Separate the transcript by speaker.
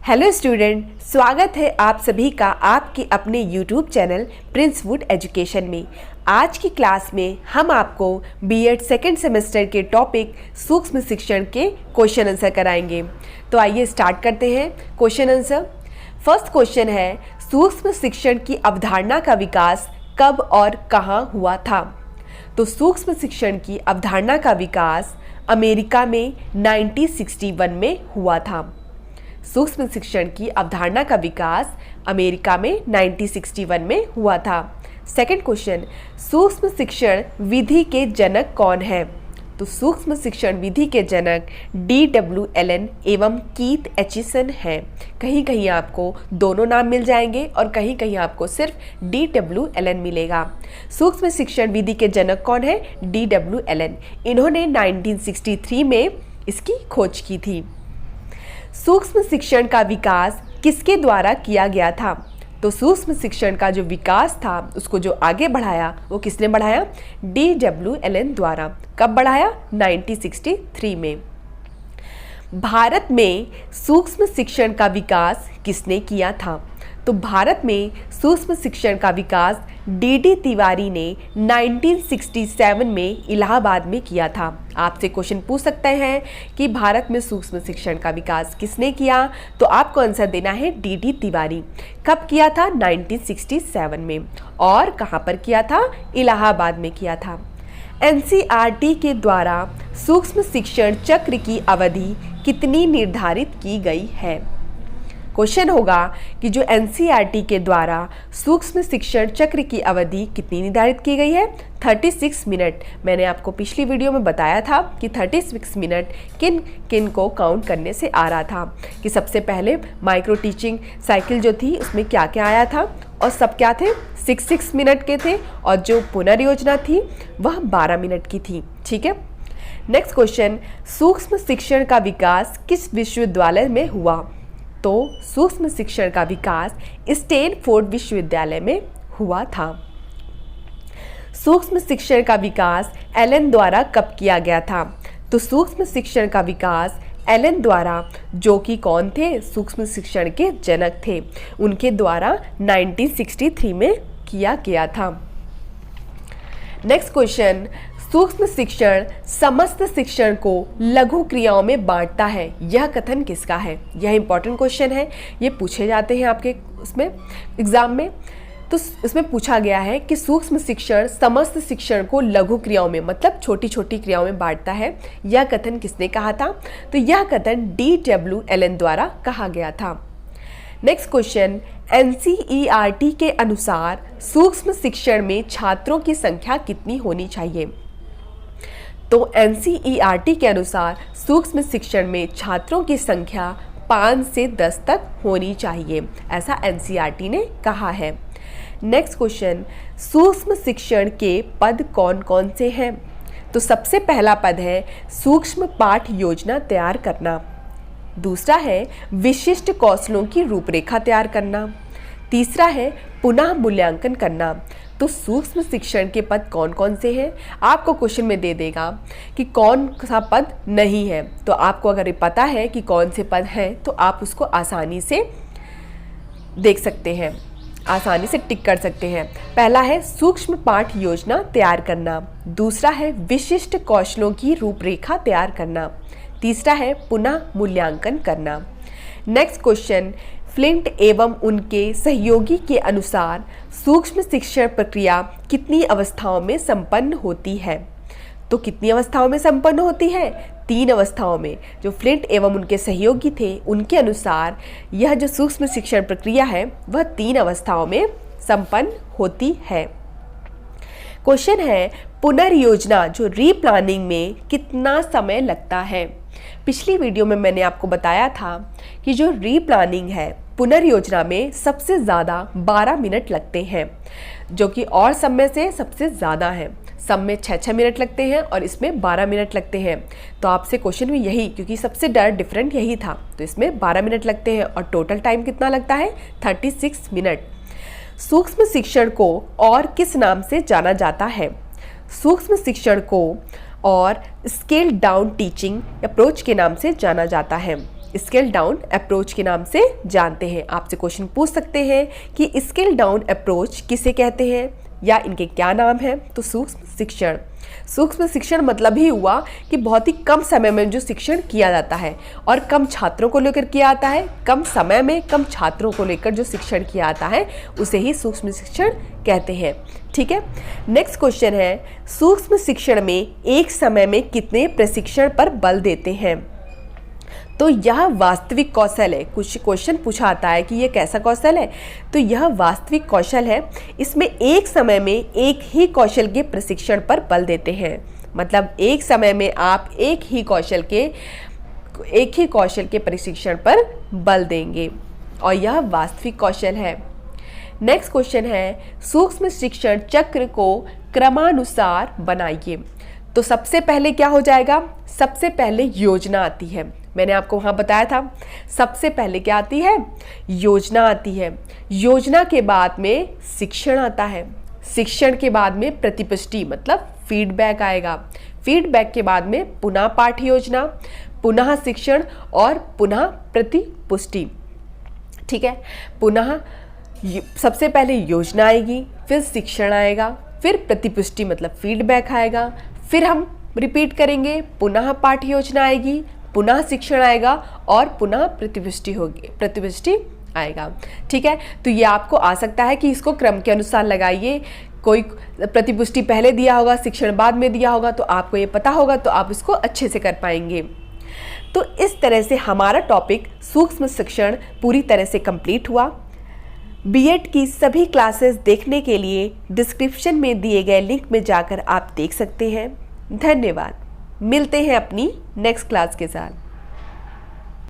Speaker 1: Hello student, स्वागत है आप सभी का आपके अपने YouTube channel Prince would education में। आज की क्लास में हम आपको बीएड सेकेंड सेमेस्टर के टॉपिक सूक्ष्म शिक्षण के क्वेश्चन आंसर कराएंगे। तो आइए स्टार्ट करते हैं क्वेश्चन आंसर। फर्स्ट क्वेश्चन है, सूक्ष्म शिक्षण की अवधारणा का विकास कब और कहाँ हुआ था? तो सूक्ष्म शिक्षण की अवधारणा का विकास अमेरिका में 1961 में हुआ था। सूक्ष्म शिक्षण की अवधारणा का विकास अमेरिका में 1961 में हुआ था। सेकंड क्वेश्चन, सूक्ष्म शिक्षण विधि के जनक कौन है? तो सूक्ष्म शिक्षण विधि के जनक D.W. एलन एवं कीथ एचिसन हैं। कहीं कहीं आपको दोनों नाम मिल जाएंगे और कहीं कहीं आपको सिर्फ D.W. एलन मिलेगा। सूक्ष्म शिक्षण विधि के जनक कौन है? D.W. एलन। इन्होंने 1963 में इसकी खोज की थी। सूक्ष्म शिक्षण का विकास किसके द्वारा किया गया था? तो सूक्ष्म शिक्षण का जो विकास था उसको जो आगे बढ़ाया वो किसने बढ़ाया? D.W. एलन द्वारा। कब बढ़ाया? 1963 में। भारत में सूक्ष्म शिक्षण का विकास किसने किया था? तो भारत में सूक्ष्म शिक्षण का विकास D.D. तिवारी ने 1967 में इलाहाबाद में किया था। आपसे क्वेश्चन पूछ सकते हैं कि भारत में सूक्ष्म शिक्षण का विकास किसने किया? तो आपको आंसर देना है D.D. तिवारी। कब किया था? 1967 में। और कहाँ पर किया था? इलाहाबाद में किया था। NCERT के द्वारा सूक्ष्म शिक्षण चक्र की अवधि कितनी निर्धारित की गई है? क्वेश्चन होगा कि जो NCERT के द्वारा सूक्ष्म शिक्षण चक्र की अवधि कितनी निर्धारित की गई है? 36 मिनट। मैंने आपको पिछली वीडियो में बताया था कि 36 मिनट किन किन को काउंट करने से आ रहा था कि सबसे पहले माइक्रो टीचिंग साइकिल जो थी उसमें क्या क्या आया था और सब क्या थे? 6 मिनट के थे और जो पुनर्योजना थी वह 12 मिनट की थी। ठीक है। नेक्स्ट क्वेश्चन, सूक्ष्म शिक्षण का विकास किस विश्वविद्यालय में हुआ? तो सूक्ष्म शिक्षण का विकास स्टैनफोर्ड विश्वविद्यालय में हुआ था। सूक्ष्म शिक्षण का विकास एलन द्वारा कब किया गया था? तो सूक्ष्म शिक्षण का विकास एलन द्वारा, जो कि कौन थे? सूक्ष्म शिक्षण के जनक थे, उनके द्वारा 1963 में किया गया था। नेक्स्ट क्वेश्चन, सूक्ष्म शिक्षण समस्त शिक्षण को लघु क्रियाओं में बांटता है, यह कथन किसका है? यह इंपॉर्टेंट क्वेश्चन है, ये पूछे जाते हैं आपके उसमें एग्जाम में। तो इसमें पूछा गया है कि सूक्ष्म शिक्षण समस्त शिक्षण को लघु क्रियाओं में, मतलब छोटी छोटी क्रियाओं में बांटता है, यह कथन किसने कहा था? तो यह कथन D.W. एलन द्वारा कहा गया था। नेक्स्ट क्वेश्चन, NCERT के अनुसार सूक्ष्म शिक्षण में छात्रों की संख्या कितनी होनी चाहिए? तो NCERT के अनुसार सूक्ष्म शिक्षण में छात्रों की संख्या 5 से 10 तक होनी चाहिए, ऐसा NCERT ने कहा है। नेक्स्ट क्वेश्चन, सूक्ष्म शिक्षण के पद कौन कौन से हैं? तो सबसे पहला पद है सूक्ष्म पाठ योजना तैयार करना। दूसरा है विशिष्ट कौशलों की रूपरेखा तैयार करना। तीसरा है पुनः मूल्यांकन करना। तो सूक्ष्म शिक्षण के पद कौन कौन से हैं? आपको क्वेश्चन में दे देगा कि कौन सा पद नहीं है। तो आपको अगर ये पता है कि कौन से पद हैं तो आप उसको आसानी से देख सकते हैं, आसानी से टिक कर सकते हैं। पहला है सूक्ष्म पाठ योजना तैयार करना। दूसरा है विशिष्ट कौशलों की रूपरेखा तैयार करना। तीसरा है पुनः मूल्यांकन करना। नेक्स्ट क्वेश्चन, फ्लिंट एवं उनके सहयोगी के अनुसार सूक्ष्म शिक्षण प्रक्रिया कितनी अवस्थाओं में संपन्न होती है? तो कितनी अवस्थाओं में संपन्न होती है? 3 अवस्थाओं में। जो फ्लिंट एवं उनके सहयोगी थे उनके अनुसार यह जो सूक्ष्म शिक्षण प्रक्रिया है वह 3 अवस्थाओं में संपन्न होती है। क्वेश्चन है, पुनर्योजना जो रीप्लानिंग में कितना समय लगता है? पिछली वीडियो में मैंने आपको बताया था कि जो रीप्लानिंग है पुनर्योजना में सबसे ज़्यादा 12 मिनट लगते हैं, जो कि और सब में से सबसे ज़्यादा है। सब में 6 मिनट लगते हैं और इसमें 12 मिनट लगते हैं। तो आपसे क्वेश्चन में यही, क्योंकि सबसे डिफरेंट यही था, तो इसमें 12 मिनट लगते हैं और टोटल टाइम कितना लगता है? 36 मिनट। सूक्ष्म शिक्षण को और किस नाम से जाना जाता है? सूक्ष्म शिक्षण को और स्केल डाउन टीचिंग अप्रोच के नाम से जाना जाता है। स्केल डाउन अप्रोच के नाम से जानते हैं। आपसे क्वेश्चन पूछ सकते हैं कि स्केल डाउन अप्रोच किसे कहते हैं या इनके क्या नाम हैं। तो सूक्ष्म शिक्षण, सूक्ष्म शिक्षण मतलब ही हुआ कि बहुत ही कम समय में जो शिक्षण किया जाता है और कम छात्रों को लेकर किया जाता है, कम समय में कम छात्रों को लेकर जो शिक्षण किया जाता है उसे ही सूक्ष्म शिक्षण कहते हैं। ठीक है, नेक्स्ट क्वेश्चन है, सूक्ष्म शिक्षण में एक समय में कितने प्रशिक्षण पर बल देते हैं। तो यह वास्तविक कौशल है। कुछ क्वेश्चन पूछा आता है कि यह कैसा कौशल है, तो यह वास्तविक कौशल है। इसमें एक समय में एक ही कौशल के प्रशिक्षण पर बल देते हैं। मतलब एक समय में आप एक ही कौशल के प्रशिक्षण पर बल देंगे और यह वास्तविक कौशल है। नेक्स्ट क्वेश्चन है, सूक्ष्म शिक्षण चक्र को क्रमानुसार बनाइए। तो सबसे पहले क्या हो जाएगा, सबसे पहले योजना आती है। मैंने आपको वहाँ बताया था सबसे पहले क्या आती है, योजना आती है। योजना के बाद में शिक्षण आता है। शिक्षण के बाद में प्रतिपुष्टि मतलब फीडबैक आएगा। फीडबैक के बाद में पुनः पाठ्य योजना, पुनः शिक्षण और पुनः प्रतिपुष्टि। ठीक है, पुनः सबसे पहले योजना आएगी, फिर शिक्षण आएगा, फिर प्रतिपुष्टि मतलब फीडबैक आएगा, फिर हम रिपीट करेंगे, पुनः पाठ्य योजना आएगी, पुनः शिक्षण आएगा और पुनः प्रतिपुष्टि आएगा। ठीक है, तो ये आपको आ सकता है कि इसको क्रम के अनुसार लगाइए। कोई प्रतिपुष्टि पहले दिया होगा, शिक्षण बाद में दिया होगा, तो आपको ये पता होगा, तो आप इसको अच्छे से कर पाएंगे। तो इस तरह से हमारा टॉपिक सूक्ष्म शिक्षण पूरी तरह से कंप्लीट हुआ। बीएड की सभी क्लासेस देखने के लिए डिस्क्रिप्शन में दिए गए लिंक में जाकर आप देख सकते हैं। धन्यवाद। मिलते हैं अपनी नेक्स्ट क्लास के साथ।